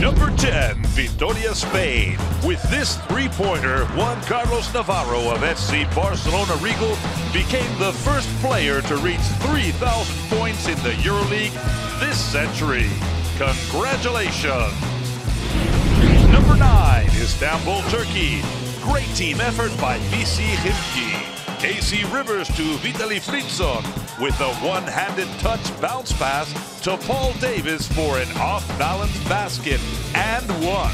Number 10, Vitoria, Spain. With this three-pointer, Juan Carlos Navarro of FC Barcelona Regal became the first player to reach 3,000 points in the Euroleague this century. Congratulations! Number 9, Istanbul, Turkey. Great team effort by BC Himki. AC Rivers to Vitaly Fritson with a one-handed touch bounce pass to Paul Davis for an off-balance basket and one.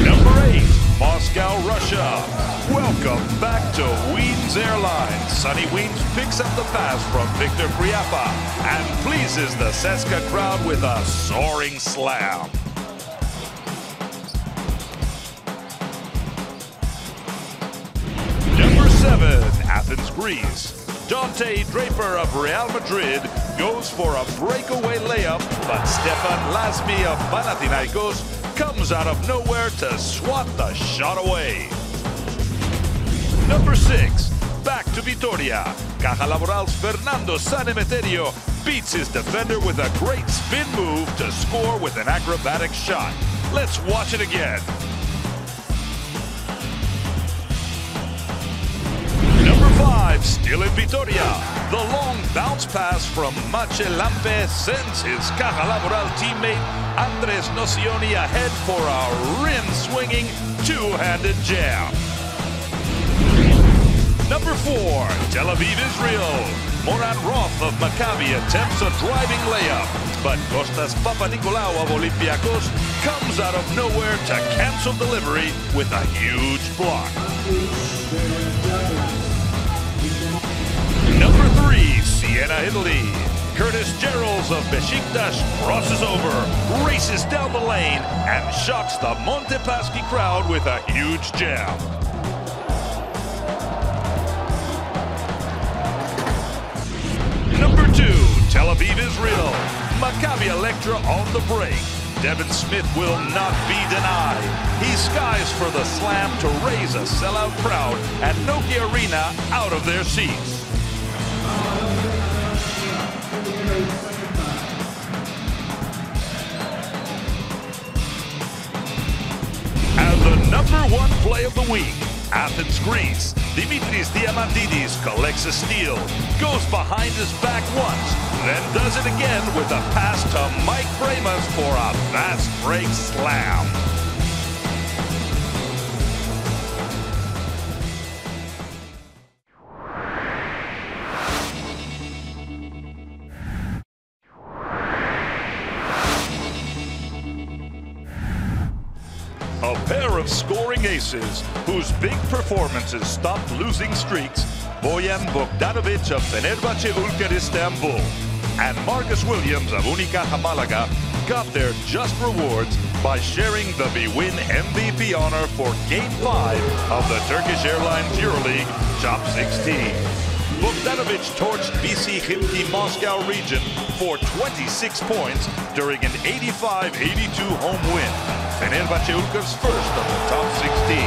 Number 8, Moscow, Russia. Welcome back to Wiens Airlines. Sonny Wiens picks up the pass from Victor Kriapa and pleases the CSKA crowd with a soaring slam. Number 7, Athens, Greece. Dante Draper of Real Madrid goes for a breakaway layup, but Stefan Lasmi of Panathinaikos comes out of nowhere to swat the shot away. Number 6, back to Vitoria. Caja Laboral's Fernando Sanemeterio beats his defender with a great spin move to score with an acrobatic shot. Let's watch it again. Number 5, still in Vitoria. The long bounce pass from Machelampe sends his Caja Laboral teammate Andres Nocioni ahead for a rim-swinging two-handed jam. Number 4, Tel Aviv, Israel. Moran Roth of Maccabi attempts a driving layup, but Kostas Papanikolaou of Olympiacos comes out of nowhere to cancel delivery with a huge block. Number 3, Siena, Italy. Curtis Gerals of Besiktas crosses over, races down the lane, and shocks the Montepaschi crowd with a huge jam. Number 2, Tel Aviv, Israel. Maccabi Electra on the break. Devin Smith will not be denied. He skies for the slam to raise a sellout crowd at Nokia Arena out of their seats. And the number 1 play of the week, Athens, Greece. Dimitris Diamantidis collects a steal, goes behind his back once, then does it again with a pass to Mike Bremas for a fast break slam. A pair of scoring aces whose big performances stopped losing streaks, Bojan Bogdanovic of Fenerbahce Istanbul and Marcus Williams of Unicaja Malaga got their just rewards by sharing the BWIN MVP honor for Game 5 of the Turkish Airlines Euroleague Top 16. Bogdanovic torched BC Himki Moscow region for 26 points during an 85-82 home win. Fenerbahce Ulker's first of the top 16.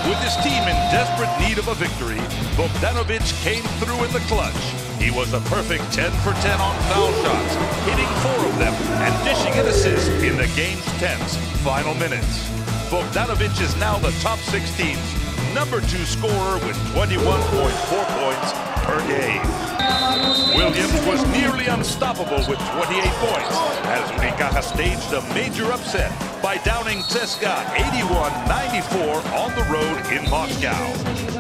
With his team in desperate need of a victory, Bogdanovic came through in the clutch. He was a perfect 10 for 10 on foul shots, hitting 4 of them and dishing an assist in the game's tense final minutes. Bogdanovic is now the top 16's number 2 scorer with 21.4 points per game. Williams was nearly unstoppable with 28 points as Unicaja staged a major upset by downing CSKA 81-94 on the road in Moscow.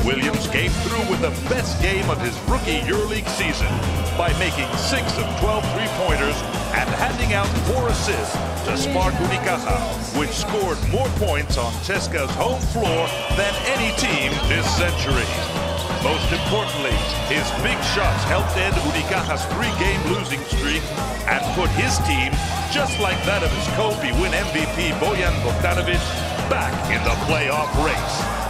Williams came through with the best game of his rookie EuroLeague season by making 6 of 12 three-pointers and handing out 4 assists to Spark Unicaja, which scored more points on CSKA's home floor than any team this century. Most importantly, his big shots helped end Unicaja's 3-game losing streak and put his team, just like that of his co-BWIN MVP Bojan Bogdanovic, back in the playoff race.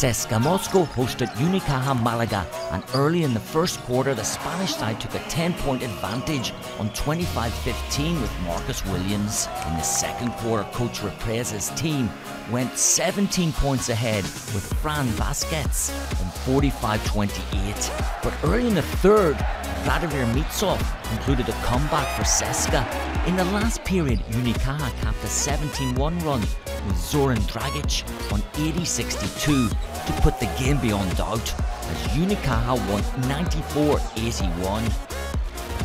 CSKA Moscow hosted Unicaja Malaga, and early in the first quarter the Spanish side took a 10-point advantage on 25-15 with Marcus Williams. In the second quarter, Coach Represa's team went 17 points ahead with Fran Vázquez on 45-28. But early in the third, Vladimir Mitsov concluded a comeback for CSKA. In the last period, Unicaja capped a 17-1 run with Zoran Dragic on 80-62 to put the game beyond doubt, as Unicaja won 94-81.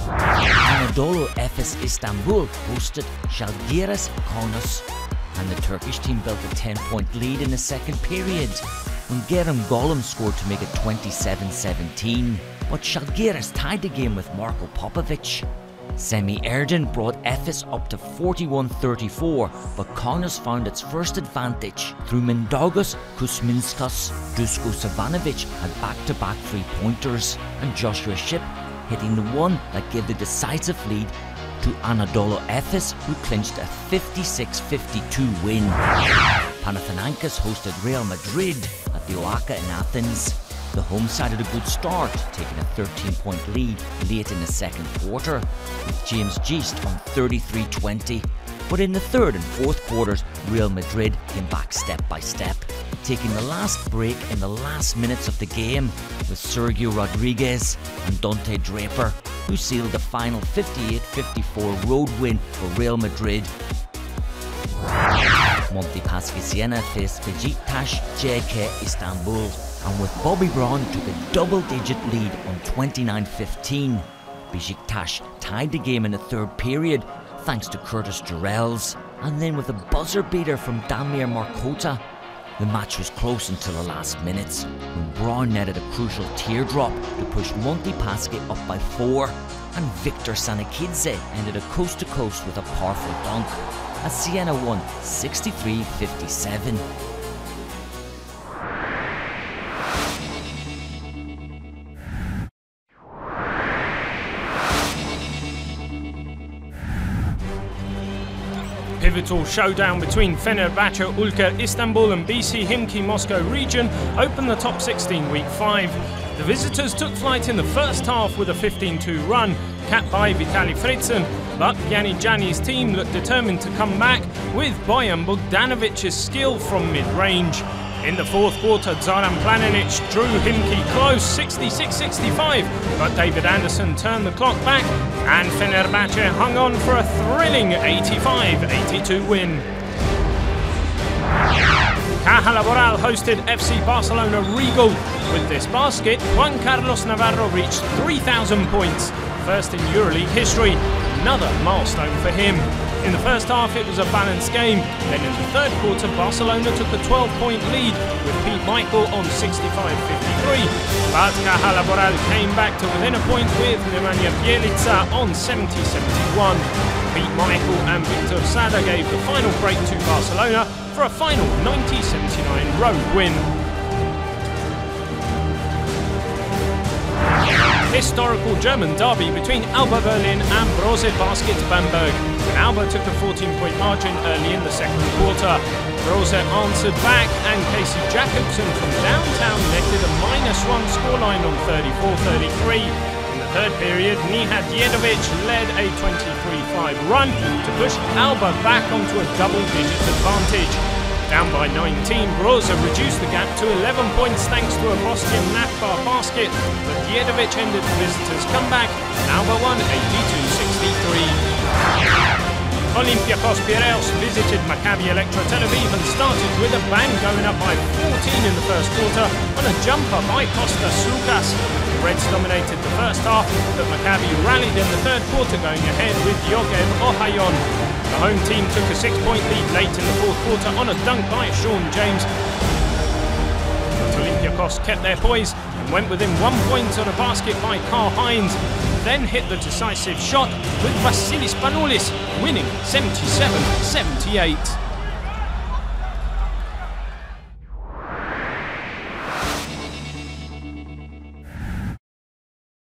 Anadolu Efes Istanbul hosted Žalgiris Kaunas, and the Turkish team built a 10-point lead in the second period when Kerem Golem scored to make it 27-17. But Žalgiris tied the game with Marko Popovic. Semi Erdin brought Efes up to 41-34, but Kaunas found its first advantage through Mindaugas Kuzminskas. Dusko Savanovic had back-to-back three-pointers, and Joshua Shipp hitting the one that gave the decisive lead to Anadolu Efes, who clinched a 56-52 win. Panathinaikos hosted Real Madrid at the Oaxaca in Athens. The home side had a good start, taking a 13-point lead late in the second quarter, with James Geist on 33-20. But in the third and fourth quarters, Real Madrid came back step by step, taking the last break in the last minutes of the game with Sergio Rodriguez and Dante Draper, who sealed the final 58-54 road win for Real Madrid. Montepaschi Siena faced Beşiktaş JK Istanbul, and with Bobby Brown took a double-digit lead on 29-15. Beşiktaş tied the game in the third period thanks to Curtis Jarrells, and then with a buzzer beater from Damir Markota. The match was close until the last minutes, when Brown netted a crucial teardrop to push Montepaschi up by 4, and Victor Sanikidze ended a coast-to-coast with a powerful dunk, as Siena won 63-57. Pivotal showdown between Fenerbahce Ülker Istanbul and BC Himki Moscow region opened the top 16 week 5. The visitors took flight in the first half with a 15-2 run, capped by Vitaly Fritzen, but Pjanigianni's team looked determined to come back with Bojan Bogdanovic's skill from mid-range. In the fourth quarter, Zoran Planinic drew Himki close, 66-65, but David Anderson turned the clock back, and Fenerbahce hung on for a thrilling 85-82 win. Caja Laboral hosted FC Barcelona Regal. With this basket, Juan Carlos Navarro reached 3,000 points, first in Euroleague history, another milestone for him. In the first half it was a balanced game, then in the third quarter Barcelona took a 12-point lead with Pete Michael on 65-53, but Caja Laboral came back to within a point with Nemanja Bjelica on 70-71. Pete Michael and Victor Sada gave the final break to Barcelona for a final 90-79 road win. Historical German derby between Alba Berlin and Brose Basket Bamberg. Alba took a 14-point margin early in the second quarter. Brose answered back, and Casey Jacobson from downtown netted a -1 scoreline on 34-33. In the third period, Nihat Jedovic led a 23-5 run to push Alba back onto a double-digit advantage. Down by 19, Brose reduced the gap to 11 points thanks to a Bosnian Nakbar basket, but Jedovic ended the visitors' comeback, and Alba won 82-63. Olympiacos Piraeus visited Maccabi Electra Tel Aviv and started with a bang, going up by 14 in the first quarter on a jumper by Kostas Sloukas. The Reds dominated the first half, but Maccabi rallied in the third quarter, going ahead with Yogev Ohayon. The home team took a 6-point lead late in the fourth quarter on a dunk by Sean James. But Olympiacos kept their poise and went within 1 point on a basket by Karl Heinz, then hit the decisive shot with Vasilis Panoulis, winning 77-78.